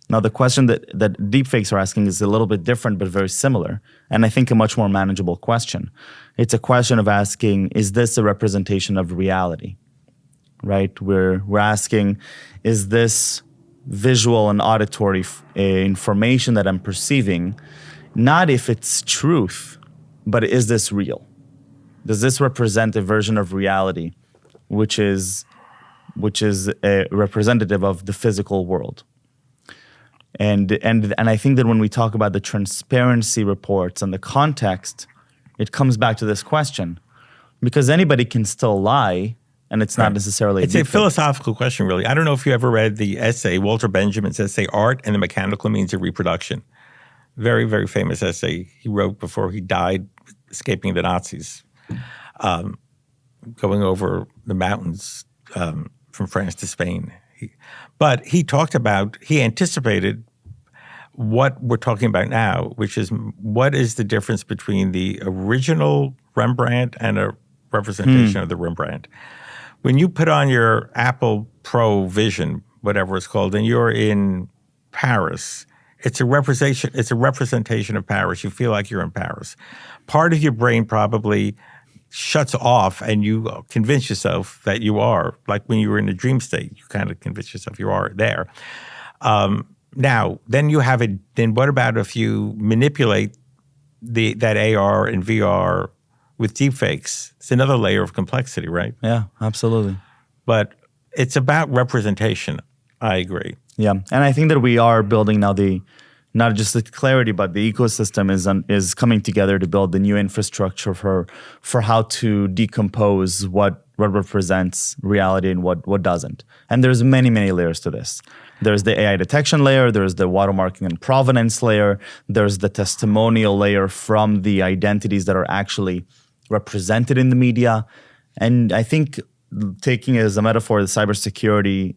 Now, the question that deepfakes are asking is a little bit different, but very similar, and I think a much more manageable question. It's a question of asking, is this a representation of reality? Right? We're asking, is this visual and auditory information that I'm perceiving, not if it's truth, but is this real? Does this represent a version of reality which is a representative of the physical world? And I think that when we talk about the transparency reports and the context, it comes back to this question, because anybody can still lie, and it's not necessarily. It's a philosophical question, really. I don't know if you ever read the essay, Walter Benjamin's essay, "Art and the Mechanical Means of Reproduction." Very, very famous essay he wrote before he died, escaping the Nazis, going over the mountains from France to Spain. But he anticipated what we're talking about now, which is what is the difference between the original Rembrandt and a representation of the Rembrandt. When you put on your Apple Pro Vision, whatever it's called, and you're in Paris, it's a representation of Paris. You feel like you're in Paris. Part of your brain probably shuts off, and you convince yourself that you are. Like when you were in a dream state, you kind of convince yourself you are there. Now, then you have it. Then what about if you manipulate that AR and VR with deepfakes? It's another layer of complexity, right? Yeah, absolutely. But it's about representation. I agree. Yeah, and I think that we are building now not just the clarity, but the ecosystem is coming together to build the new infrastructure for how to decompose what represents reality and what doesn't. And there's many, many layers to this. There's the AI detection layer, there's the watermarking and provenance layer, there's the testimonial layer from the identities that are actually represented in the media. And I think taking as a metaphor the cybersecurity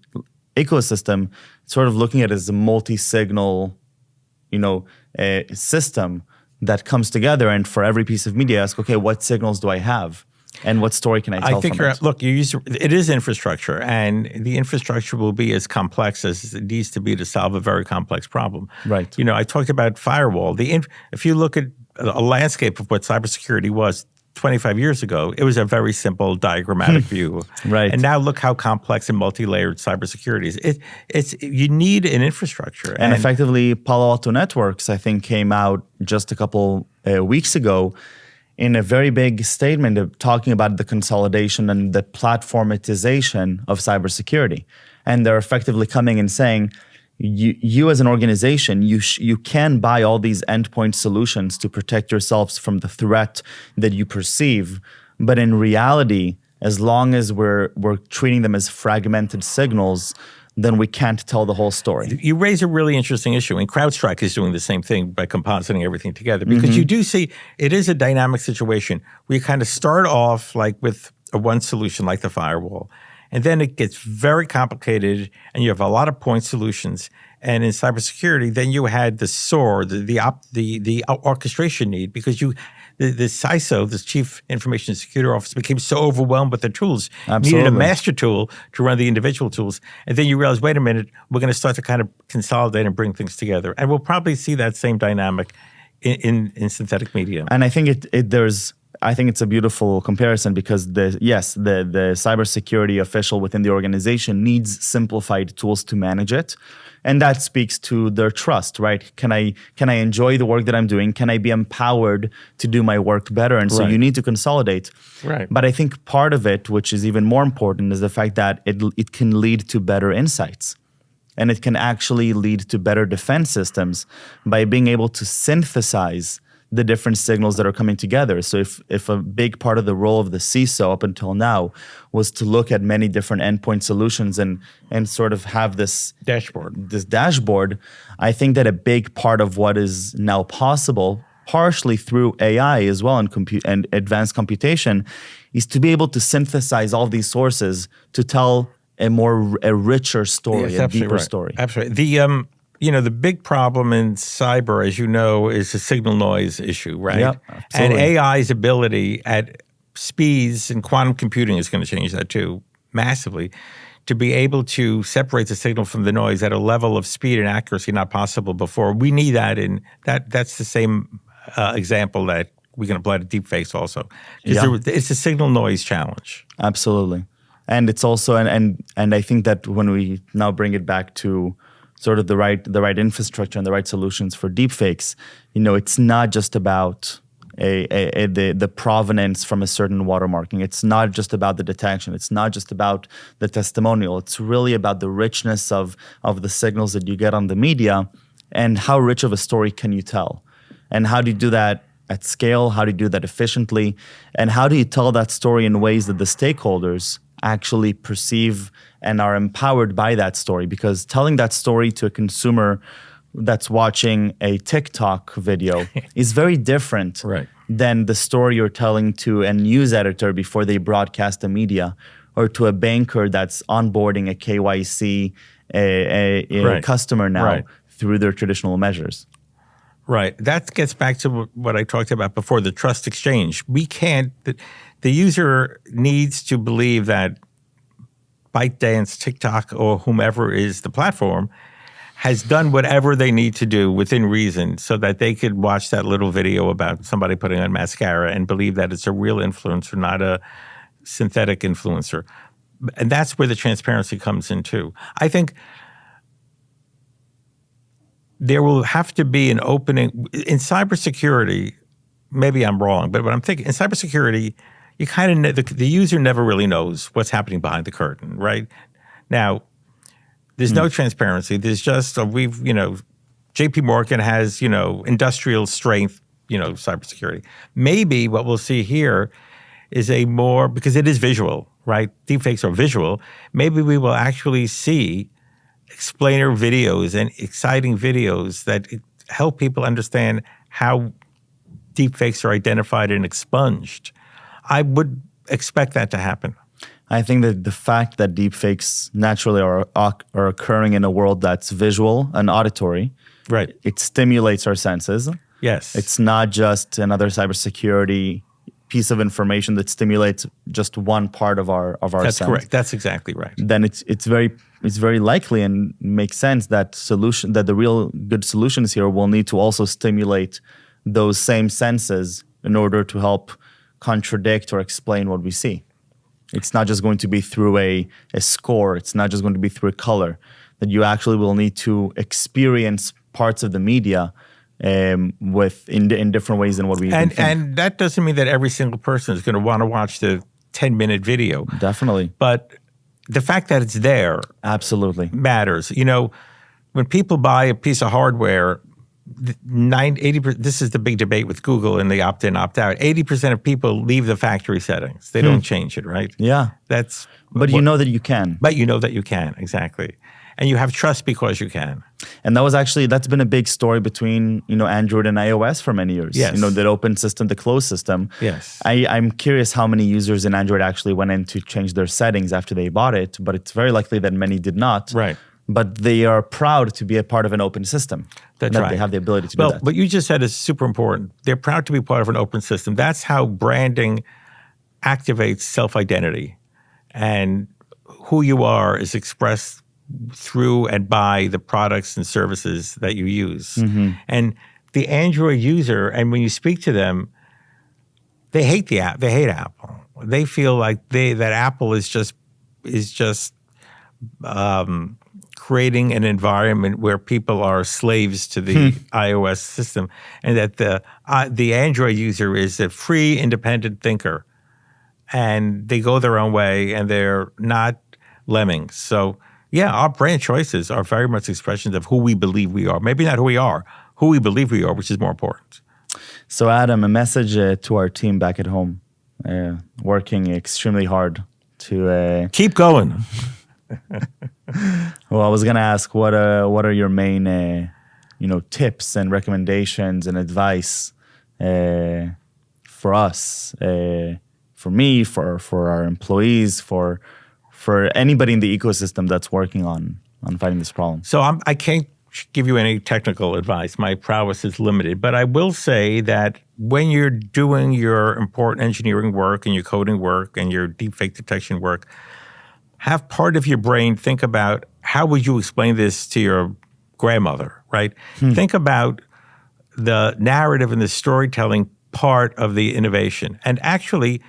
ecosystem, sort of looking at it as a multi-signal, system that comes together, and for every piece of media, ask, okay, what signals do I have? And what story can I tell think from it? look, it is infrastructure, and the infrastructure will be as complex as it needs to be to solve a very complex problem. Right. I talked about firewall. If you look at a landscape of what cybersecurity was 25 years ago, it was a very simple diagrammatic view. Right. And now look how complex and multi-layered cybersecurity is. You need an infrastructure. And effectively, Palo Alto Networks, I think, came out just a couple weeks ago in a very big statement of talking about the consolidation and the platformatization of cybersecurity. And they're effectively coming and saying, you as an organization, you can buy all these endpoint solutions to protect yourselves from the threat that you perceive. But in reality, as long as we're treating them as fragmented signals, then we can't tell the whole story. You raise a really interesting issue, and CrowdStrike is doing the same thing by compositing everything together, because you do see it is a dynamic situation where you kind of start off like with a one solution like the firewall, and then it gets very complicated, and you have a lot of point solutions. And in cybersecurity, then you had the SOAR, the orchestration need, because the CISO, this Chief Information Security Officer, became so overwhelmed with the tools. Absolutely. You needed a master tool to run the individual tools. And then you realize, wait a minute, we're going to start to kind of consolidate and bring things together. And we'll probably see that same dynamic in synthetic media. And I think I think it's a beautiful comparison, because the cybersecurity official within the organization needs simplified tools to manage it. And that speaks to their trust, right? Can I enjoy the work that I'm doing? Can I be empowered to do my work better? And so you need to consolidate. Right. But I think part of it, which is even more important, is the fact that it can lead to better insights. And it can actually lead to better defense systems by being able to synthesize the different signals that are coming together. So if a big part of the role of the CISO up until now was to look at many different endpoint solutions and sort of have this dashboard, I think that a big part of what is now possible, partially through AI as well and advanced computation, is to be able to synthesize all these sources to tell a richer story, a deeper story. Absolutely. The big problem in cyber, as you know, is the signal noise issue, right? Yep, and absolutely. AI's ability at speeds, and quantum computing is going to change that too massively, to be able to separate the signal from the noise at a level of speed and accuracy not possible before. We need that, and that's the same example that we can apply to deepfakes also. Because it's a signal noise challenge. Absolutely. And it's also, and I think that when we now bring it back to sort of the right infrastructure and the right solutions for deepfakes, it's not just about the provenance from a certain watermarking. It's not just about the detection. It's not just about the testimonial. It's really about the richness of the signals that you get on the media, and how rich of a story can you tell, and how do you do that at scale? How do you do that efficiently? And how do you tell that story in ways that the stakeholders actually perceive and are empowered by that story? Because telling that story to a consumer that's watching a TikTok video is very different than the story you're telling to a news editor before they broadcast the media, or to a banker that's onboarding a KYC customer now through their traditional measures. Right. That gets back to what I talked about before, the trust exchange. We can't, the user needs to believe that ByteDance, TikTok, or whomever is the platform has done whatever they need to do within reason, so that they could watch that little video about somebody putting on mascara and believe that it's a real influencer, not a synthetic influencer. And that's where the transparency comes in too. I think there will have to be an opening in cybersecurity. Maybe I'm wrong, but what I'm thinking in cybersecurity, you kind of the user never really knows what's happening behind the curtain, right? Now, there's no transparency. There's just J.P. Morgan has industrial strength cybersecurity. Maybe what we'll see here is because it is visual, right? Deepfakes are visual. Maybe we will actually see explainer videos and exciting videos that help people understand how deepfakes are identified and expunged. I would expect that to happen. I think that the fact that deepfakes naturally are occurring in a world that's visual and auditory Right. It stimulates our senses. Yes. It's not just another cybersecurity piece of information that stimulates just one part of our That's sense. correct. That's exactly right. Then it's very likely and makes sense that the real good solutions here will need to also stimulate those same senses in order to help contradict or explain what we see. It's not just going to be through a score. It's not just going to be through a color. That you actually will need to experience parts of the media in different ways than what we even think. And that doesn't mean that every single person is going to want to watch the 10-minute video. Definitely. But the fact that it's there Absolutely matters. You know, when people buy a piece of hardware, 80%, this is the big debate with Google and the opt-in, opt-out. 80% of people leave the factory settings. They don't change it, right? Yeah. But you know that you can. But you know that you can, exactly. And you have trust because you can. And that's been a big story between, Android and iOS for many years. Yes. The open system, the closed system. Yes. I'm curious how many users in Android actually went in to change their settings after they bought it, but it's very likely that many did not. Right. But they are proud to be a part of an open system. That's right. They have the ability to do well, that. what you just said is super important. They're proud to be part of an open system. That's how branding activates self-identity. And who you are is expressed through and by the products and services that you use. Mm-hmm. And the Android user, and when you speak to them, they hate the app. They hate Apple. They feel like that Apple is just creating an environment where people are slaves to the iOS system, and that the Android user is a free, independent thinker, and they go their own way, and they're not lemmings. So, yeah, our brand choices are very much expressions of who we believe we are. Maybe not who we are, who we believe we are, which is more important. So, Adam, a message to our team back at home, working extremely hard to keep going. Well, I was going to ask what are your main tips and recommendations and advice for us, for me, for our employees, for anybody in the ecosystem that's working on fighting this problem. So I can't give you any technical advice. My prowess is limited. But I will say that when you're doing your important engineering work and your coding work and your deepfake detection work, have part of your brain think about how would you explain this to your grandmother, right? Think about the narrative and the storytelling part of the innovation. And actually,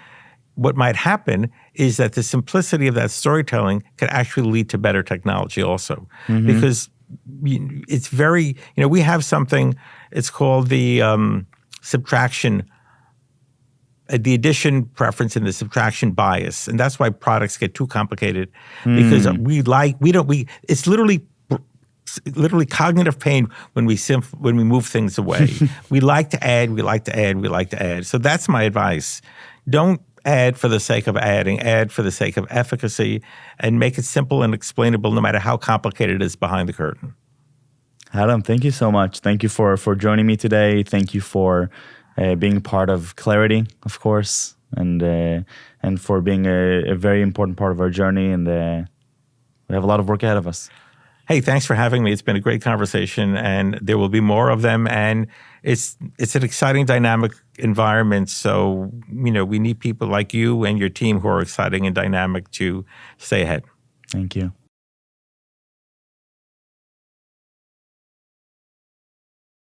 what might happen is that the simplicity of that storytelling could actually lead to better technology also. Because it's very, we have something, it's called the subtraction, the addition preference and the subtraction bias. And that's why products get too complicated because it's literally cognitive pain when we move things away. we like to add. So that's my advice. Don't add for the sake of adding, add for the sake of efficacy, and make it simple and explainable no matter how complicated it is behind the curtain. Adam, thank you so much. Thank you for joining me today. Thank you for being part of Clarity, of course, and for being a very important part of our journey. And we have a lot of work ahead of us. Hey, thanks for having me. It's been a great conversation, and there will be more of them. And it's an exciting, dynamic environment. So, we need people like you and your team who are exciting and dynamic to stay ahead. Thank you.